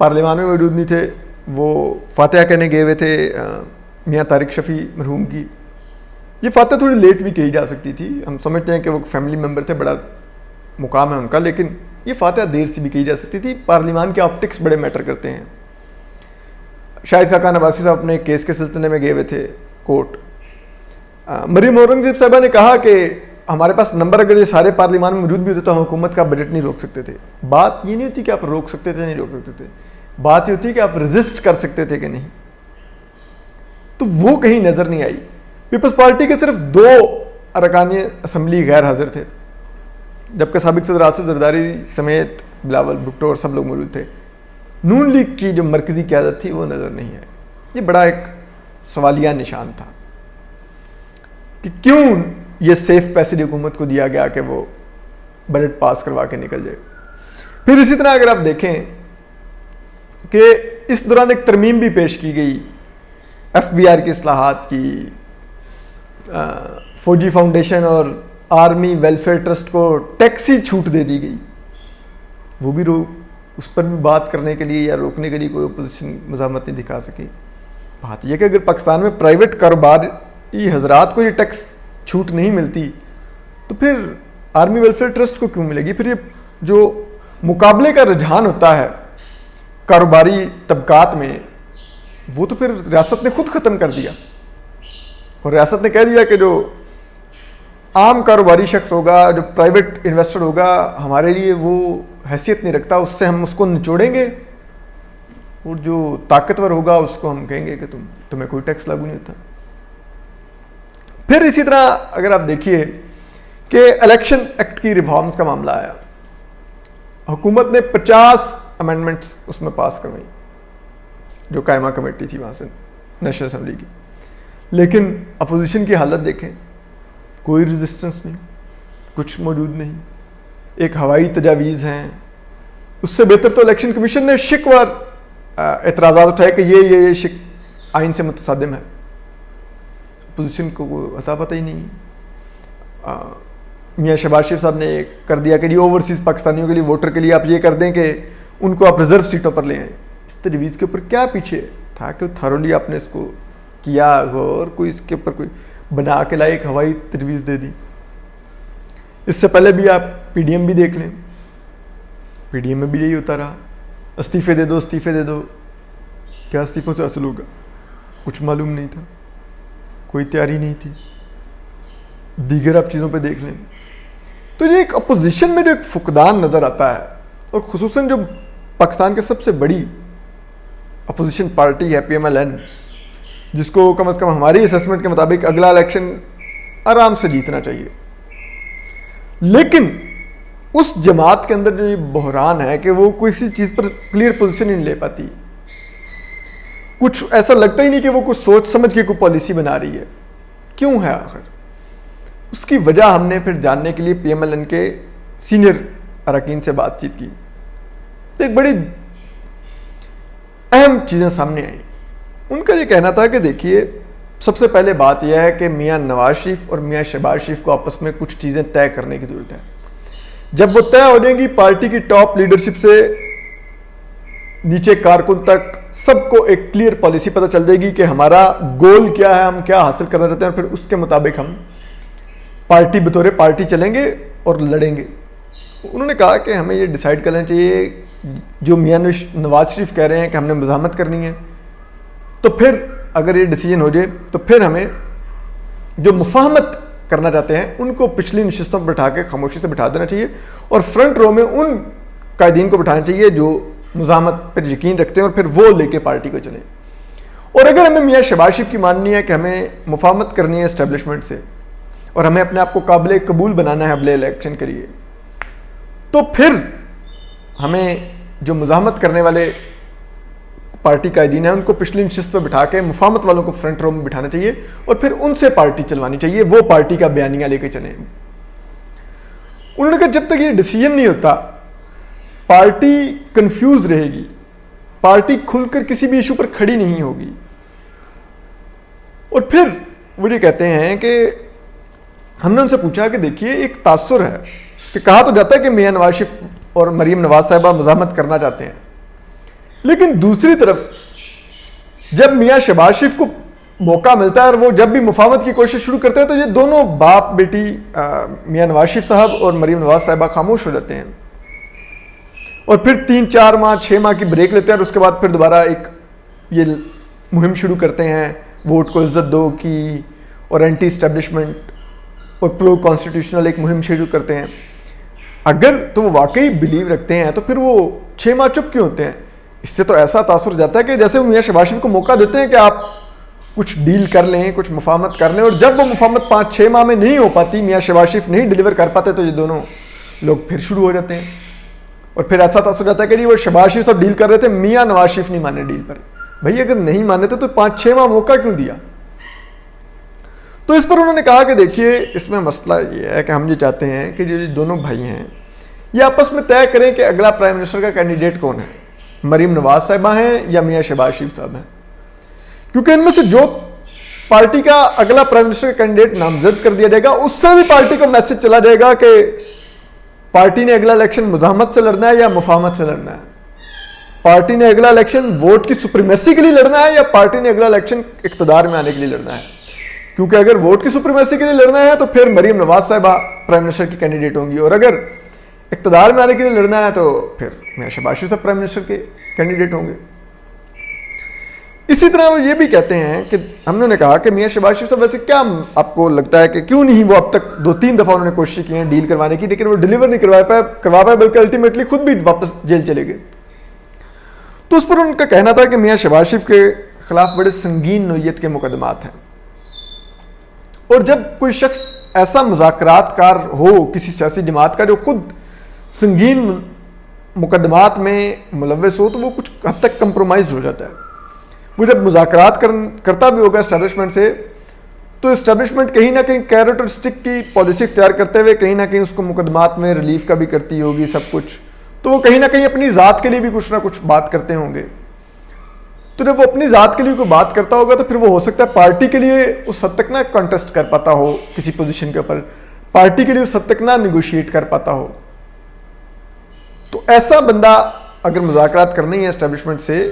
پارلیمان میں موجود نہیں تھے، وہ فاتحہ کہنے گئے ہوئے تھے میاں طارق شفیع مرحوم کی. یہ فاتحہ تھوڑی لیٹ بھی کہی جا سکتی تھی، ہم سمجھتے ہیں کہ وہ فیملی ممبر تھے، بڑا مقام ہے ان کا، لیکن یہ فاتحہ دیر سے بھی کہی جا سکتی تھی. پارلیمان کے آپٹکس بڑے میٹر کرتے ہیں. شاہد خاقان عباسی صاحب اپنے کیس کے سلسلے میں گئے ہوئے تھے کورٹ. مریم اورنگزیب صاحبہ نے کہا کہ ہمارے پاس نمبر اگر یہ سارے پارلیمان میں موجود بھی ہوتے تو ہم حکومت کا بجٹ نہیں روک سکتے تھے. بات یہ نہیں ہوتی کہ آپ روک سکتے تھے نہیں روک سکتے تھے، بات یہ ہوتی کہ آپ رزسٹ کر سکتے تھے کہ نہیں. تو وہ کہیں نظر نہیں آئی. پیپلز پارٹی کے صرف 2 ارکان اسمبلی غیر حاضر تھے، جبکہ سابق صدر آصف زرداری سمیت بلاول بھٹو اور سب لوگ موجود تھے. نون لیگ کی جو مرکزی قیادت تھی وہ نظر نہیں آئی. یہ بڑا ایک سوالیہ نشان تھا کہ کیوں یہ سیف پیسیج حکومت کو دیا گیا کہ وہ بجٹ پاس کروا کے نکل جائے. پھر اسی طرح اگر آپ دیکھیں کہ اس دوران ایک ترمیم بھی پیش کی گئی ایف بی آر کی اصلاحات کی، فوجی فاؤنڈیشن اور آرمی ویلفیئر ٹرسٹ کو ٹیکسی چھوٹ دے دی گئی. وہ بھی اس پر بھی بات کرنے کے لیے یا روکنے کے لیے کوئی اپوزیشن مزاحمت نہیں دکھا سکی. بات یہ کہ اگر پاکستان میں پرائیویٹ کاروباری حضرات کو یہ ٹیکس چھوٹ نہیں ملتی تو پھر آرمی ویلفیئر ٹرسٹ کو کیوں ملے گی؟ پھر یہ جو مقابلے کا رجحان ہوتا ہے کاروباری طبقات میں وہ تو پھر ریاست نے خود ختم کر دیا. اور ریاست نے کہہ دیا کہ جو عام کاروباری شخص ہوگا، جو پرائیویٹ انویسٹر ہوگا، ہمارے لیے وہ حیثیت نہیں رکھتا، اس سے ہم اس کو نچوڑیں گے، اور جو طاقتور ہوگا اس کو ہم کہیں گے کہ تمہیں کوئی ٹیکس لاگو نہیں ہوتا. پھر اسی طرح اگر آپ دیکھیے کہ الیکشن ایکٹ کی ریفارمز کا معاملہ آیا، حکومت نے 50 امینڈمنٹس اس میں پاس کروائیں جو قائمہ کمیٹی تھی وہاں سے نیشنل اسمبلی کی. لیکن اپوزیشن کی حالت دیکھیں، کوئی ریزسٹنس نہیں، کچھ موجود نہیں. ایک ہوائی تجاویز ہیں. اس سے بہتر تو الیکشن کمیشن نے شکوار اعتراضات اٹھائے کہ یہ شک آئین سے متصادم ہے. اپوزیشن کو کوئی اتا پتہ ہی نہیں. میاں شہباز شریف صاحب نے کر دیا کہ اوورسیز پاکستانیوں کے لیے ووٹر کے لیے آپ یہ کر دیں کہ ان کو آپ ریزرو سیٹوں پر لے آئیں. اس تجویز کے اوپر کیا پیچھے تھا کہ تھرولی آپ نے اس کو کیا اور کوئی اس کے اوپر کوئی بنا کے لائے ایک ہوائی تجویز دے دی. اس سے پہلے بھی آپ پی ڈی ایم بھی دیکھ لیں، پی ڈی ایم میں بھی یہی ہوتا رہا، استعفے دے دو استعفے دے دو. کیا استعفوں سے حاصل ہوگا؟ کچھ معلوم نہیں تھا، کوئی تیاری نہیں تھی. دیگر آپ چیزوں پہ دیکھ لیں. تو یہ ایک اپوزیشن میں جو ایک فقدان نظر آتا ہے، اور خصوصاً جو پاکستان کے سب سے بڑی اپوزیشن پارٹی ہے پی ایم ایل این، جس کو کم از کم ہماری اسیسمنٹ کے مطابق اگلا الیکشن آرام سے جیتنا چاہیے، لیکن اس جماعت کے اندر جو یہ بحران ہے کہ وہ کسی چیز پر کلیئر پوزیشن نہیں لے پاتی. کچھ ایسا لگتا ہی نہیں کہ وہ کچھ سوچ سمجھ کے کوئی پالیسی بنا رہی ہے. کیوں ہے آخر؟ اس کی وجہ ہم نے پھر جاننے کے لیے پی ایم ایل این کے سینئر اراکین سے بات چیت کی. ایک بڑی اہم چیزیں سامنے آئیں. ان کا یہ کہنا تھا کہ دیکھیے، سب سے پہلے بات یہ ہے کہ میاں نواز شریف اور میاں شہباز شریف کو آپس میں کچھ چیزیں طے کرنے کی ضرورت ہے. جب وہ طے ہو جائیں گی، پارٹی کی ٹاپ لیڈرشپ سے نیچے کارکن تک سب کو ایک کلیئر پالیسی پتہ چل جائے گی کہ ہمارا گول کیا ہے، ہم کیا حاصل کرنا چاہتے ہیں، اور پھر اس کے مطابق ہم پارٹی بطور پارٹی چلیں گے اور لڑیں گے. انہوں نے کہا کہ ہمیں یہ ڈیسائیڈ کرنا چاہیے، جو میاں نواز شریف کہہ رہے ہیں کہ ہم نے مزاحمت کرنی ہے، تو پھر اگر یہ ڈیسیجن ہو جائے تو پھر ہمیں جو مفاہمت کرنا چاہتے ہیں ان کو پچھلی نشستوں پر بٹھا کے خاموشی سے بٹھا دینا چاہیے، اور فرنٹ رو میں ان قائدین کو بٹھانا چاہیے جو مزاحمت پر یقین رکھتے ہیں، اور پھر وہ لے کے پارٹی کو چلیں. اور اگر ہمیں میاں شہباز شریف کی ماننی ہے کہ ہمیں مفاہمت کرنی ہے اسٹیبلشمنٹ سے، اور ہمیں اپنے آپ کو قابل قبول بنانا ہے اگلے الیکشن کے لیے، تو پھر ہمیں جو مزاحمت کرنے والے پارٹی قائدین ہیں ان کو پچھلی نشست پہ بٹھا کے مفاہمت والوں کو فرنٹ رو میں بٹھانا چاہیے، اور پھر ان سے پارٹی چلوانی چاہیے، وہ پارٹی کا بیانیہ لے کے چلیں. انہوں نے کہا جب تک یہ ڈیسیجن نہیں ہوتا پارٹی کنفیوز رہے گی، پارٹی کھل کر کسی بھی ایشو پر کھڑی نہیں ہوگی. اور پھر وہ یہ کہتے ہیں کہ ہم نے ان سے پوچھا کہ دیکھیے، ایک تاثر ہے کہ کہا تو جاتا ہے کہ میاں نواز شریف اور مریم نواز صاحبہ مزاحمت کرنا چاہتے ہیں، لیکن دوسری طرف جب میاں شہباز شریف کو موقع ملتا ہے اور وہ جب بھی مفاہمت کی کوشش شروع کرتے ہیں تو یہ دونوں باپ بیٹی میاں نواز شریف صاحب اور مریم نواز صاحبہ خاموش ہو جاتے ہیں اور پھر 3-4 ماہ 6 ماہ کی بریک لیتے ہیں اور اس کے بعد پھر دوبارہ ایک یہ مہم شروع کرتے ہیں ووٹ کو عزت دو کی اور اینٹی اسٹیبلشمنٹ اور پرو کانسٹیٹیوشنل ایک مہم شروع کرتے ہیں. اگر تو وہ واقعی بلیو رکھتے ہیں تو پھر وہ 6 ماہ چپ کیوں ہوتے ہیں؟ اس سے تو ایسا تاثر جاتا ہے کہ جیسے وہ میاں شہباز شریف کو موقع دیتے ہیں کہ آپ کچھ ڈیل کر لیں, کچھ مفاہمت کر لیں, اور جب وہ مفاہمت 5-6 ماہ میں نہیں ہو پاتی, میاں شہباز شریف نہیں ڈیلیور کر پاتے, تو یہ دونوں لوگ پھر شروع ہو جاتے ہیں اور پھر ایسا تاثر جاتا ہے کہ وہ شہباز شریف صاحب ڈیل کر رہے تھے, میاں نواز شریف نہیں مانے ڈیل پر. بھائی اگر نہیں مانے تھے تو 5-6 ماہ موقع کیوں دیا؟ تو اس پر انہوں نے کہا کہ دیکھیے اس میں مسئلہ یہ ہے کہ ہم یہ چاہتے ہیں کہ جو دونوں بھائی ہیں یہ آپس میں طے کریں کہ اگلا پرائم منسٹر کا کینڈیڈیٹ کون ہے, مریم نواز صاحبہ ہیں یا میاں شہباز شریف صاحب ہیں, کیونکہ ان میں سے جو پارٹی کا اگلا پرائم منسٹر کا کینڈیڈیٹ نامزد کر دیا جائے گا اس سے بھی پارٹی کو میسج چلا جائے گا کہ پارٹی نے اگلا الیکشن مزاحمت سے لڑنا ہے یا مفاہمت سے لڑنا ہے, پارٹی نے اگلا الیکشن ووٹ کی سپریمیسی کے لیے لڑنا ہے یا پارٹی نے اگلا الیکشن اقتدار میں آنے کے لیے لڑنا ہے. کیونکہ اگر ووٹ کی سپریمیسی کے لیے لڑنا ہے تو پھر مریم نواز صاحبہ پرائم منسٹر کی کینڈیڈیٹ ہوں گی, اور اگر اقتدار میں آنے کے لیے لڑنا ہے تو پھر میاں شہباز شریف صاحب پرائم منسٹر کے کینڈیڈیٹ ہوں گے. اسی طرح وہ یہ بھی کہتے ہیں کہ ہم نے کہا کہ میاں شہباز شریف صاحب ویسے کیا آپ کو لگتا ہے کہ کیوں نہیں وہ اب تک 2-3 دفعہ انہوں نے کوشش کی ہیں ڈیل کروانے کی, لیکن وہ ڈیلیور نہیں کروا پائے بلکہ الٹیمیٹلی خود بھی واپس جیل چلے گئے. تو اس پر ان کا کہنا تھا کہ میاں شہباز شریف کے خلاف بڑے سنگین نوعیت کے مقدمات ہیں, اور جب کوئی شخص ایسا مذاکرات کار ہو کسی سیاسی جماعت کا جو خود سنگین مقدمات میں ملوث ہو تو وہ کچھ حد تک کمپرومائز ہو جاتا ہے. وہ جب مذاکرات کرتا بھی ہوگا اسٹیبلشمنٹ سے تو اسٹیبلشمنٹ کہیں نہ کہیں کیرٹ اور اسٹک کی پالیسی اختیار کرتے ہوئے کہیں نہ کہیں اس کو مقدمات میں ریلیف کا بھی کرتی ہوگی سب کچھ, تو وہ کہیں نہ کہیں اپنی ذات کے لیے بھی کچھ نہ کچھ بات کرتے ہوں گے. تو جب وہ اپنی ذات کے لیے کوئی بات کرتا ہوگا تو پھر وہ ہو سکتا ہے پارٹی کے لیے اس حد تک نہ کانٹیسٹ کر پاتا ہو کسی پوزیشن کے اوپر, پارٹی کے لیے اس حد تک نہ نیگوشیٹ کر پاتا ہو. تو ایسا بندہ اگر مذاکرات کرنے ہی ہے اسٹیبلشمنٹ سے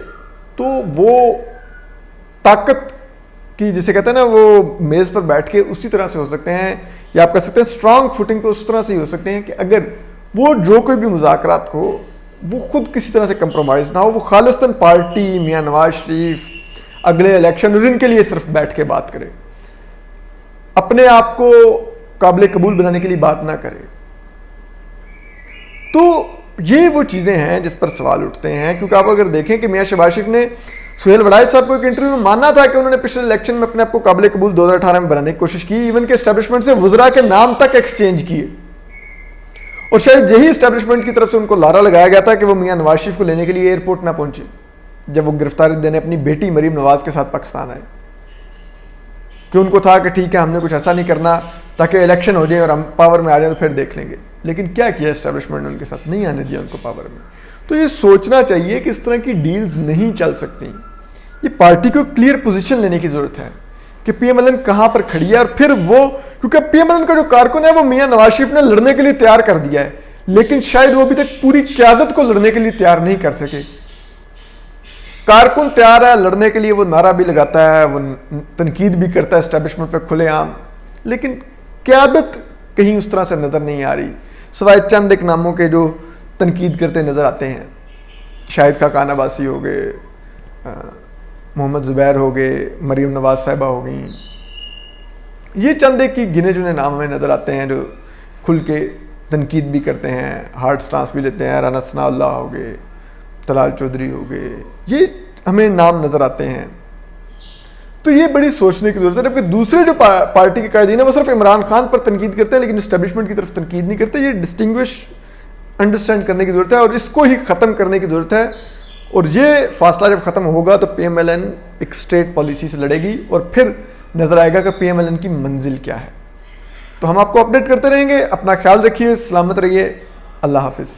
تو وہ طاقت کی جسے کہتے ہیں نا وہ میز پر بیٹھ کے اسی طرح سے ہو سکتے ہیں, یا آپ کہہ سکتے ہیں اسٹرانگ فوٹنگ پہ اس طرح سے ہی ہو سکتے ہیں کہ اگر وہ جو کوئی بھی مذاکرات کو وہ خود کسی طرح سے کمپرومائز نہ ہو, وہ خالصتاً پارٹی میاں نواز شریف اگلے الیکشن اور ان کے لیے صرف بیٹھ کے بات کرے, اپنے آپ کو قابل قبول بنانے کے لیے بات نہ کرے. تو یہ وہ چیزیں ہیں جس پر سوال اٹھتے ہیں, کیونکہ آپ اگر دیکھیں کہ میاں شہباز شریف نے سہیل وڑائچ صاحب کو ایک انٹرویو میں ماننا تھا کہ انہوں نے پچھلے الیکشن میں اپنے آپ کو قابل قبول 2018 میں بنانے کی کوشش کی, ایون کہ اسٹیبلشمنٹ سے وزراء کے نام تک ایکسچینج کیے, اور شاید یہی اسٹیبلشمنٹ کی طرف سے ان کو لارا لگایا گیا تھا کہ وہ میاں نواز شریف کو لینے کے لیے ایئرپورٹ نہ پہنچے جب وہ گرفتاری دینے اپنی بیٹی مریم نواز کے ساتھ پاکستان آئے, کہ ان کو تھا کہ ٹھیک ہے ہم نے کچھ ایسا نہیں کرنا تاکہ الیکشن ہو جائے اور ہم پاور میں آ جائیں تو پھر دیکھ لیں گے. لیکن کیا کیا اسٹیبلشمنٹ نے ان کے ساتھ نہیں آنے دیا ان کو پاور میں. تو یہ سوچنا چاہیے کہ اس طرح کی ڈیلز نہیں چل سکتی. یہ پارٹی کو کلیئر پوزیشن لینے کی ضرورت ہے کہ پی ایم ایل این کہاں پر کھڑی ہے, اور پھر وہ کیونکہ پی ایم ایل این کا جو کارکن ہے وہ میاں نواز شریف نے لڑنے کے لیے تیار کر دیا ہے, لیکن شاید وہ ابھی تک پوری قیادت کو لڑنے کے لیے تیار نہیں کر سکے. کارکن تیار ہے لڑنے کے لیے, وہ نعرہ بھی لگاتا ہے, وہ تنقید بھی کرتا ہے اسٹیبلشمنٹ پہ کھلے عام, لیکن قیادت کہیں اس طرح سے نظر نہیں آ رہی, سوائے چند ایک ناموں کے جو تنقید کرتے نظر آتے ہیں. شاہد خاقان عباسی ہو گئے, محمد زبیر ہو گئے, مریم نواز صاحبہ ہو گئیں, یہ چند ایک کی گنے چنے نام ہمیں نظر آتے ہیں جو کھل کے تنقید بھی کرتے ہیں, ہارڈ سٹانس بھی لیتے ہیں. رانا ثناء اللہ ہو گئے, طلال چودھری ہو گئے, یہ ہمیں نام نظر آتے ہیں. تو یہ بڑی سوچنے کی ضرورت ہے, جبکہ دوسرے جو پارٹی کے قائدین ہیں وہ صرف عمران خان پر تنقید کرتے ہیں لیکن اسٹیبلشمنٹ کی طرف تنقید نہیں کرتے. یہ ڈسٹنگوش انڈرسٹینڈ کرنے کی ضرورت ہے اور اس کو ہی ختم کرنے کی ضرورت ہے. اور یہ فاصلہ جب ختم ہوگا تو پی ایم ایل این ایک اسٹیٹ پالیسی سے لڑے گی اور پھر نظر آئے گا کہ پی ایم ایل این کی منزل کیا ہے. تو ہم آپ کو اپڈیٹ کرتے رہیں گے. اپنا خیال رکھیے, سلامت رہیے, اللہ حافظ.